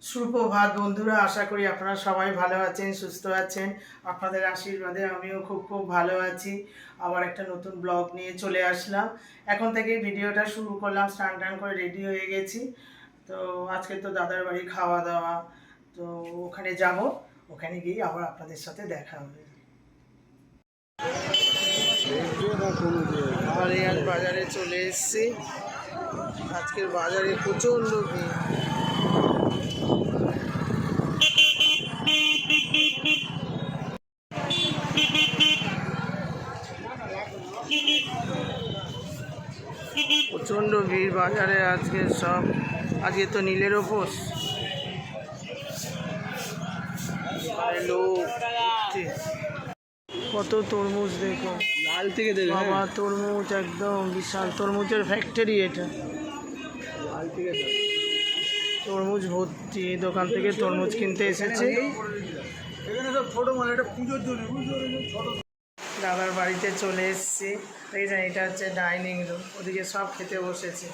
সুপ্রভাত বন্ধুরা, আশা করি আপনারা সবাই ভালো আছেন, সুস্থ আছেন। আপনাদের আশীর্বাদে আমিও খুব খুব ভালো আছি। আবার একটা নতুন ব্লগ নিয়ে চলে আসলাম। এখন থেকে ভিডিওটা শুরু করলাম। স্নান টান করে রেডি হয়ে গেছি। তো আজকে তো দাদার বাড়ি খাওয়া দাওয়া, তো ওখানে যাব। ওখানে গিয়ে আবার আপনাদের সাথে দেখা হবে। আলিয়ান বাজারে চলে এসেছি। আজকের বাজারে প্রচণ্ড ভিড়। প্রচণ্ড ভিড় বাজারে আজকে। আজকে তো নীলের উপোস। লোক কত তরমুজ দেখো, লাল থেকে দেখো বাবা, তরমুজ একদম বিশাল। তরমুজের ফ্যাক্টরি এটা। তরমুজ ভর্তি। দোকান থেকে তরমুজ কিনতে এসেছে। দাদার বাড়িতে চলে এসেছি। দেখেছেন, এটা হচ্ছে ডাইনিং রুম। ওদিকে সব খেতে বসেছে।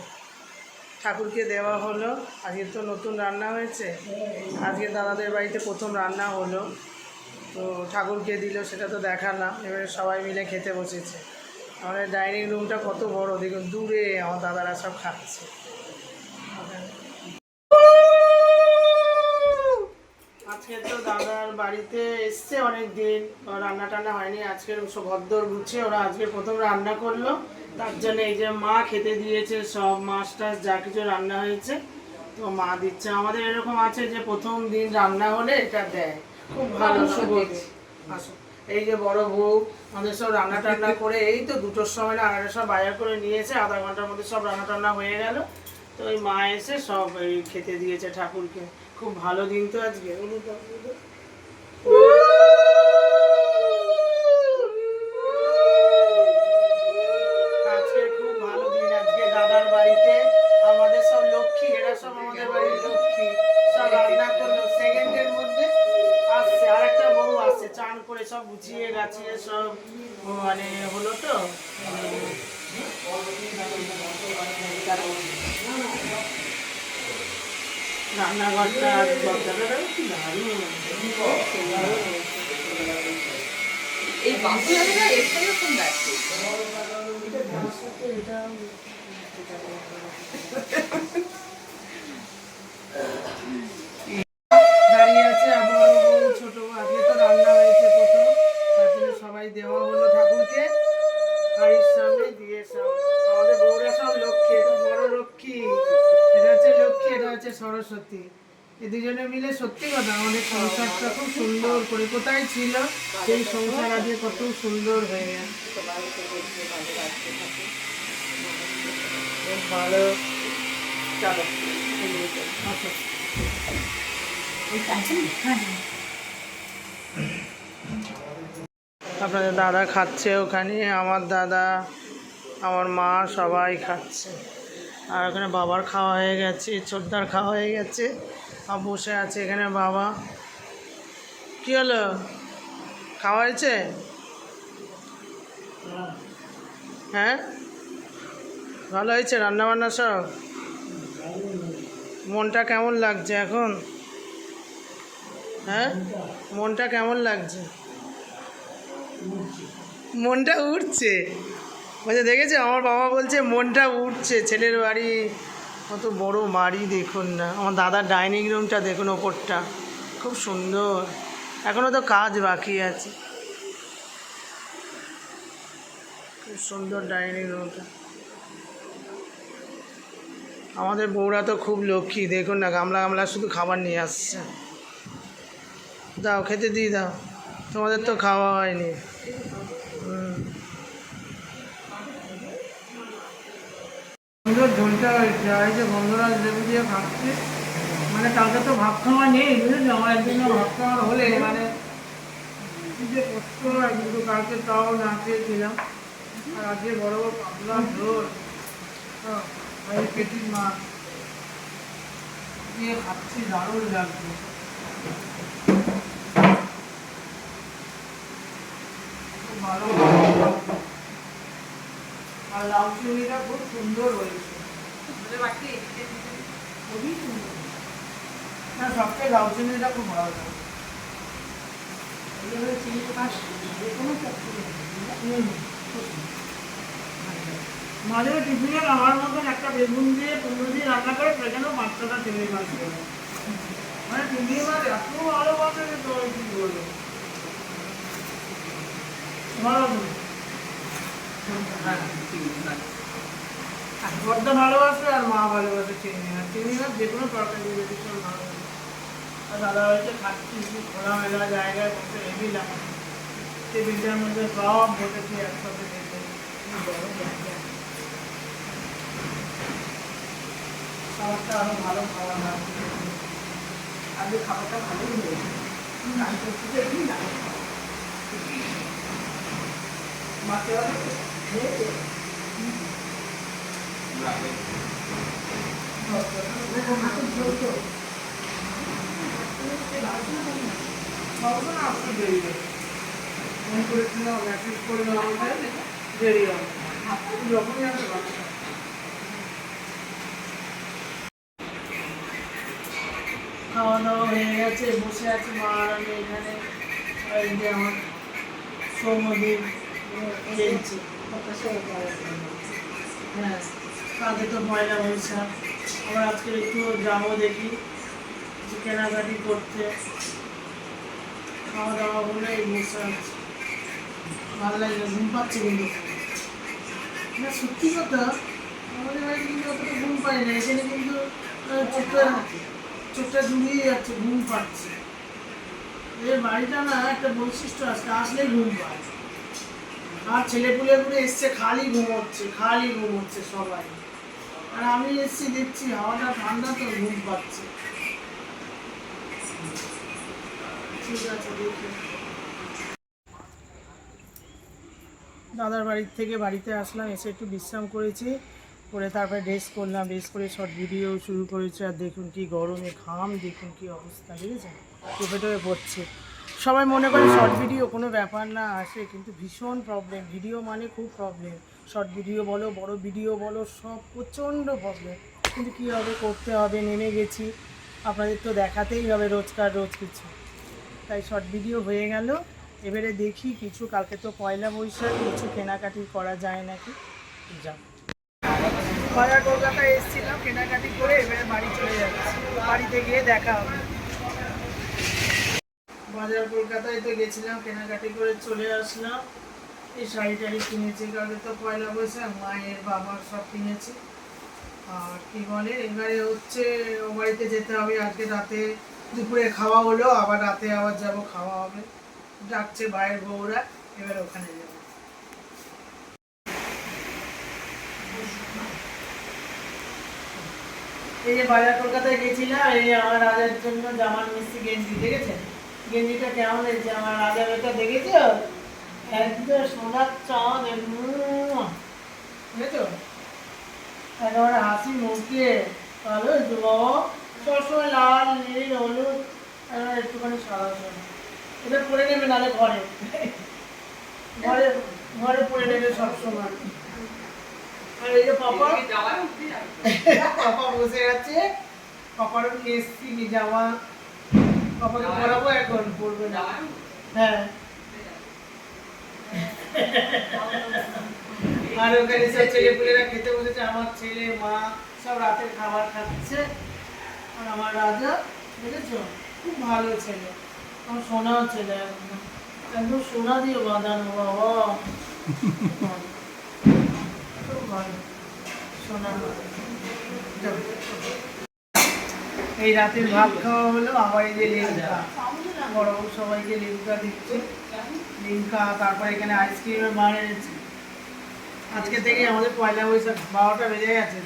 ঠাকুরকে দেওয়া হলো। আজকে তো নতুন রান্না হয়েছে। আজকে দাদাদের বাড়িতে প্রথম রান্না হলো, তো ঠাকুরকে দিল, সেটা তো দেখালাম। এবারে সবাই মিলে খেতে বসেছে। আমাদের ডাইনিং রুমটা কত বড় দেখুন, দূরে আমার দাদারা সব খাচ্ছে। আজকে তো দাদার বাড়িতে এসছে অনেক দিন, রান্না টান্না হয়নি। আজকের ভদ্দর গুছিয়ে ওরা আজকে প্রথম রান্না করলো। তার জন্য এই যে মা খেতে দিয়েছে সব, মাছ টাছ যা কিছু রান্না হয়েছে তো মা দিচ্ছে। আমাদের এরকম আছে যে প্রথম দিন রান্না হলে এটা দেয়, খুব ভালো শুভ। আসো, এই যে বড় বউ আমাদের সব রান্না টান্না করে এই তো 2টোর সময় না 2:30 সব বাজার করে নিয়েছে। আধা ঘন্টার মধ্যে সব রান্না টান্না হয়ে গেল। তো ওই মা এসে সব এই খেতে দিয়েছে ঠাকুরকে। খুব ভালো দিন তো আজকে। আজকে খুব ভালো দিন। আজকে দাদার বাড়িতে আমাদের সব লক্ষ্মী, এরা সব আমাদের বাড়ির লক্ষ্মী, সব রান্না করলো। সেকেন্ডের মধ্যে আসছে আর একটা বউ আসছে, চান করে সব গুছিয়ে গাছিয়ে সব মানে হলো। তো রান্নাঘরটা এই বাবুরা এসে যখন যাচ্ছে দাঁড়িয়ে আছে। বড় বউ ছোট বউ, আজকে তো রান্না হয়েছে প্রথম, তার জন্য সবাই দেওয়া হলো ঠাকুরকে বাড়ির সামনে দিয়ে। সব আমাদের বউরা সব লক্ষ্মী। এটা বড় লক্ষ্মী, এটা হচ্ছে লক্ষ্মী, এটা হচ্ছে সরস্বতী। এই দুজনে মিলে সত্যি কথা আমাদের সংসারটা খুব সুন্দর করে, কোথায় ছিল সেই সংসার আজকে কত সুন্দর হয়ে গেছে। ভালো। চলো আপনাদের দাদা খাচ্ছে ওখানে, আমার দাদা আমার মা সবাই খাচ্ছে। আর ওখানে বাবার খাওয়া হয়ে গেছে, ছোটদার খাওয়া হয়ে গেছে, আর বসে আছে এখানে বাবা। কি হলো, খাওয়া হয়েছে? হ্যাঁ, ভালো হয়েছে রান্নাবান্না সব? মনটা কেমন লাগছে এখন? হ্যাঁ, মনটা কেমন লাগছে? মনটা উঠছে বলছে। দেখেছে আমার বাবা বলছে মনটা উঠছে। ছেলের বাড়ি, কত বড় বাড়ি দেখুন না। আমার দাদার ডাইনিং রুমটা দেখুন, ওপরটা খুব সুন্দর। এখনও তো কাজ বাকি আছে। খুব সুন্দর ডাইনিং রুমটা। আমাদের বউরা তো খুব লক্ষ্মী, দেখুন না, গামলা গামলা শুধু খাবার নিয়ে আসছে। দাও খেতে দিয়ে দাও, তোমাদের তো খাওয়া হয়নি। সুন্দর ঝোলটা হয়েছে। এই যে গন্ধরাজ লেবু দিয়ে খাচ্ছি, মানে কালকে তো ভাত খাওয়া নেই, বুঝলেন। আমার একদিন ভাত খাওয়া হলে মানে কি যে কষ্ট হয়, কিন্তু কালকে তাও না খেয়েছিলাম। আর আজকে বড় বড় পাতলা ঝোল, পেটির মাছ দিয়ে খাচ্ছি, দারুণ লাগছে। খুব ভালো। আর লাউ চিংড়িটা খুব সুন্দর হয়েছে, খুবই সুন্দর। না সবচেয়ে লাউ চিংড়িটা খুব ভালো লাগে। মাঝে টিফিনে আমার মতন একটা বেগুন দিয়ে 15 দিন রান্না করে সেখানেও 5-6টা চিংড়ি মাছ দেবে। মানে চিংড়ি মাছ এত ভালো বাসে যে তোর কি বলবো, ভালো বড্ডা ভালোবাসে আর মা ভালোবাসে চিংড়ি মাছ। চিংড়ি মাছ যে কোনো তরকারি দিয়ে ভীষণ ভালো লাগে। আর দাদা বাড়িতে খাচ্ছি খোলামেলা জায়গায় বসে হেভি লাগে, টেবিলটার মধ্যে সব বসেছি একসাথে খেতে। খাবারটা আরো ভালো খাওয়া না, আগে খাবারটা ভালোই হয়েছে। মাকে আসতে দেরি হবে, ফোন করেছিলাম মেসেজ করলাম আমাদের দেরি হবে, যখনই আসে বাচ্চা। খাওয়া দাওয়া হয়ে গেছে, বসে আছি মা আর আমি এখানে। এই যে আমার সৌমদ্বীপ খেলছি। হ্যাঁ, কালকে তো পয়লা বৈশাখ, আবার আজকে একটু যাবো দেখি কেনাকাটি করতে। খাওয়া দাওয়া হলে এই বসে আছে, ভালো লাগে, ঘুম পাচ্ছে কিন্তু না। সত্যি কথা আমাদের বাড়ি কিন্তু অতটা ঘুম পাই না, এখানে কিন্তু চোখটা জুড়িয়ে যাচ্ছে, ঘুম পাচ্ছে। এই বাড়িটা না একটা বৈশিষ্ট্য আছে, আসলেই ঘুম পায়। আর ছেলেপুলেগুলো এসছে খালি ঘুমোচ্ছে সবাই, আর আমি এসছি দেখছি হাওয়াটা ঠান্ডা তো ঘুম পাচ্ছে। ঠিক আছে দেখি। দাদার বাড়ির থেকে বাড়িতে আসলাম, এসে একটু বিশ্রাম করেছি, করে তারপরে ড্রেস করলাম, ড্রেস করে শর্ট ভিডিও শুরু করেছি। আর দেখুন কি গরমে ঘাম, দেখুন কি অবস্থা, বুঝেছেন, টোপে টোপে পড়ছে। সবাই মনে করে শর্ট ভিডিও কোনো ব্যাপার না, আসে কিন্তু ভীষণ প্রবলেম। ভিডিও মানে খুব প্রবলেম, শর্ট ভিডিও বলো বড় ভিডিও বলো সব প্রচণ্ড প্রবলেম। কিন্তু কী হবে, করতে হবে, নেমে গেছি, আপনাদের তো দেখাতেই হবে রোজকার রোজ কিছু। তাই শর্ট ভিডিও হয়ে গেল। এবারে দেখি কিছু, কালকে তো পয়লা বৈশাখ, কিছু কেনাকাটি করা যায় নাকি। যা বাজার কলকাতায় এসেছিলাম, কেনাকাটি করে এবারে বাড়ি চলে যাচ্ছি, বাড়িতে গিয়ে দেখা হবে। বাজার কলকাতায় তো গেছিলাম, কেনাকাটি করে চলে আসলাম। এই শাড়ি টাড়ি কিনেছি, কালকে তো পয়লা বৈশাখ, মায়ের বাবার সব কিনেছি। আর কি বলে, এবারে হচ্ছে ও বাড়িতে যেতে হবে আজকে রাতে। দুপুরে খাওয়া হলো, আবার রাতে আবার যাব, খাওয়া হবে, ডাকছে ভাইয়ের বউরা, এবার ওখানে যাবো। এই যে বাজার কলকাতায় গেছিলাম, এই যে আমার রাজার জন্য জামার মিস্ত্রি গেঞ্জি দেখেছেন, গেঞ্জিটা কেমন হয়েছে আমার রাজার, ওটা দেখেছো, একদম সোনার চাঁদ, বুঝেছো, একেবারে হাসি মুখে, ভালো হয়েছে বাবা। সবসময় লাল নীল হলুদ, একটুখানি সাদা সাদা, এটা পরে নেবে, নাহলে ঘরে ঘরে ঘরে পরে নেবে সবসময়। আর এই যে পাপা পাপা বসে আছে, পাপারও নিয়ে এসছি জামা, পাপাকে পরাবো, এখন পরবে না। হ্যাঁ, আর ওখানে সব ছেলেপুলেরা খেতে বসেছে, আমার ছেলে মা সব রাতের খাবার খাচ্ছে। আর আমার রাজা দেখেছো, খুব ভালো ছেলে, আমার সোনাও ছেলে, একদম সোনা দিয়ে বাঁধানো বাবা, খুব ভালো সোনা। এই রাতের ভাত খাওয়া হলো, আবার এই যে লিমকা, বড় সবাইকে লিমকা দিচ্ছে, লিমকা, তারপরে এখানে আইসক্রিমের বার এনেছে। আজকে থেকে আমাদের পয়লা বৈশাখ, 12টা বেজে গেছে,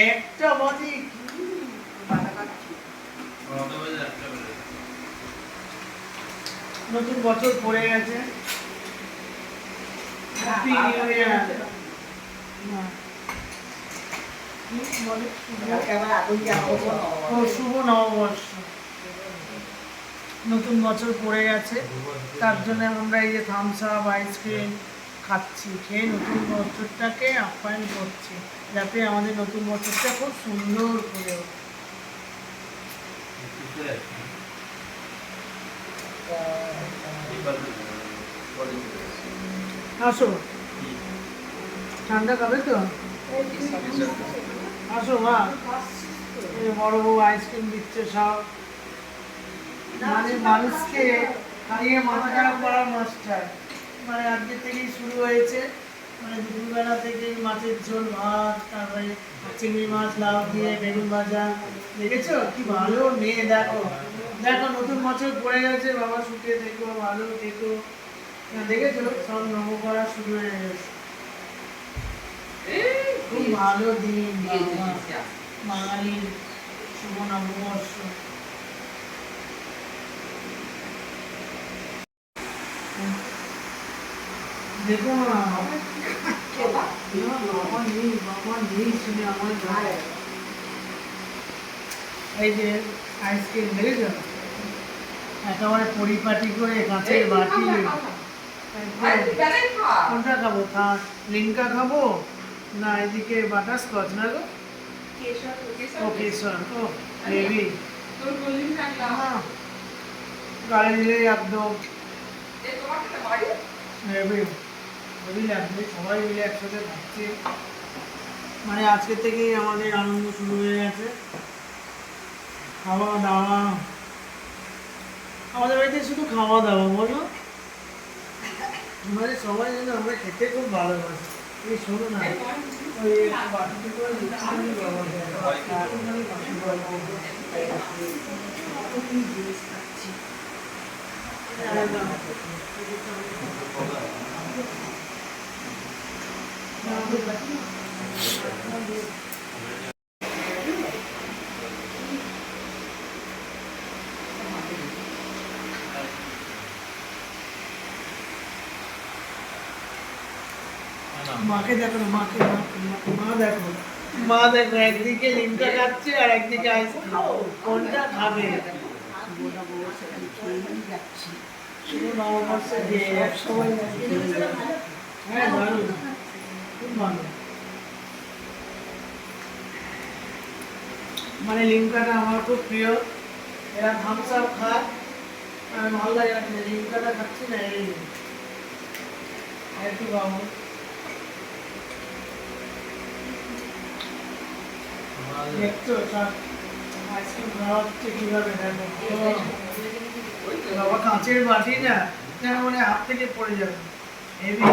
একটা বাজে নতুন বছর পড়ে গেছে। শুভ নববর্ষ, নতুন বছর পড়ে গেছে, তার জন্য আমরা এই যে থামস আপ আইসক্রিম খাচ্ছি, খেয়ে নতুন বছরটাকে আপ্যায়ন করছি, যাতে আমাদের নতুন বছরটা খুব সুন্দর করে ওঠে। আসো, ঠান্ডা খাবে তো? আসো মা, এই বড় বউ আইসক্রিম দিচ্ছে সব। মানে মানুষকে খাইয়ে মাথা খারাপ করার মাস্টার। মানে আজকে থেকেই শুরু হয়েছে, মানে দুপুরবেলা থেকেই মাছের ঝোল, ভাত, তারপরে চিংড়ি মাছ, লাউ দিয়ে বেগুন ভাজা। দেখেছো কি ভালো মেয়ে, দেখো দেখো নতুন বছর পড়ে গেছে, বাবা শুকিয়ে দেখো, ভালো দেখো। দেখেছো সব নব করা শুরু হয়ে গেছে। খুব ভালো দিন বাঙালির শুভ নববর্ষ। দেখো না বাবা নেই শুনে আমার গায়ে। এই যে আইসক্রিম দেখেছ, একেবারে পরিপাটি করে কাঁচের বাটি। কোনটা খাবো? লিঙ্কা খাবো না এদিকে বাটারস্কচ? না গো, ও কেশর, ও বেবি গাড়ি দিলেই একদম হেভি হেভি লাগবে। সবাই মিলে একসাথে খাচ্ছি, মানে আজকে থেকেই আমাদের আনন্দ শুরু হয়ে গেছে। খাওয়া দাওয়া, আমাদের বাড়িতে শুধু খাওয়া দাওয়া বলো, মানে সবাই যেন আমরা খেতে খুব ভালোবাসি। এই শোনো না, ওই বাটিতে করে মাকে দেখো না, মা দেখো, মা দেখো একদিকে লিমটা খাচ্ছে আর একদিকে আইসক্রিম। কোনটা খাবে? শুধু নববর্ষে যে সবাই হ্যাঁ ভালো, খুব ভালো। মানে লিমকাটা আমার খুব প্রিয়। এরা থামস আপ খায়, আমি ভালো লাগে না, লিমকাটা খাচ্ছি না। এই একটু বাবু দেখছো আইসক্রিম খাওয়া হচ্ছে কিভাবে, দেখো বাবা কাঁচের বাটি না, যেন মানে হাত থেকে পড়ে যাবে। হেভি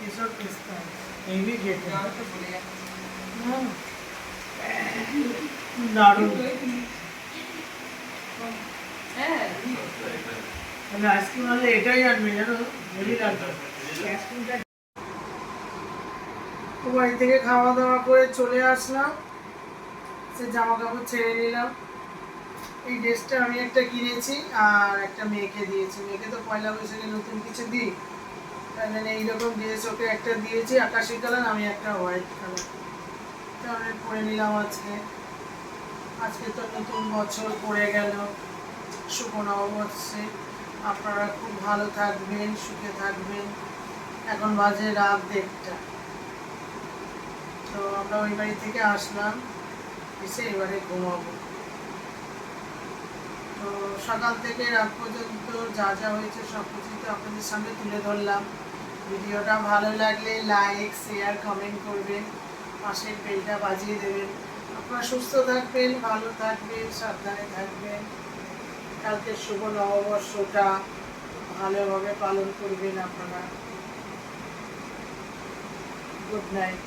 কেশর পেস্তা হেভি খেতে, দারুণ। আইসক্রিম আনলে এটাই আনবে জানো, হেভি লাগবে আইসক্রিমটা। বাড়ি থেকে খাওয়া দাওয়া করে চলে আসলাম, সে জামা কাপড় ছেড়ে নিলাম। এই ড্রেসটা আমি একটা কিনেছি আর একটা মেয়েকে দিয়েছি। মেয়েকে তো পয়লা বৈশাখে নতুন কিছু দিই, তাই জন্য এইরকম ড্রেস ওকে একটা দিয়েছি, আকাশি কালার, আমি একটা হোয়াইট কালার। তো আমি পরে নিলাম আজকে। আজকে তো নতুন বছর পড়ে গেল, শুভ নববর্ষে। আপনারা খুব ভালো থাকবেন, সুখে থাকবেন। এখন বাজে রাত 1:30। তো আমরা ওই বাড়ি থেকে আসলাম, এসে এবারে ঘুমাবো। তো সকাল থেকে রাত পর্যন্ত যা যা হয়েছে সব কিছু তো আপনাদের সামনে তুলে ধরলাম। ভিডিওটা ভালো লাগলে লাইক, শেয়ার, কমেন্ট করবেন, পাশের বেলটা বাজিয়ে দেবেন। আপনারা সুস্থ থাকবেন, ভালো থাকবেন, সাবধানে থাকবেন। কালকে শুভ নববর্ষটা ভালোভাবে পালন করবেন আপনারা। Good night.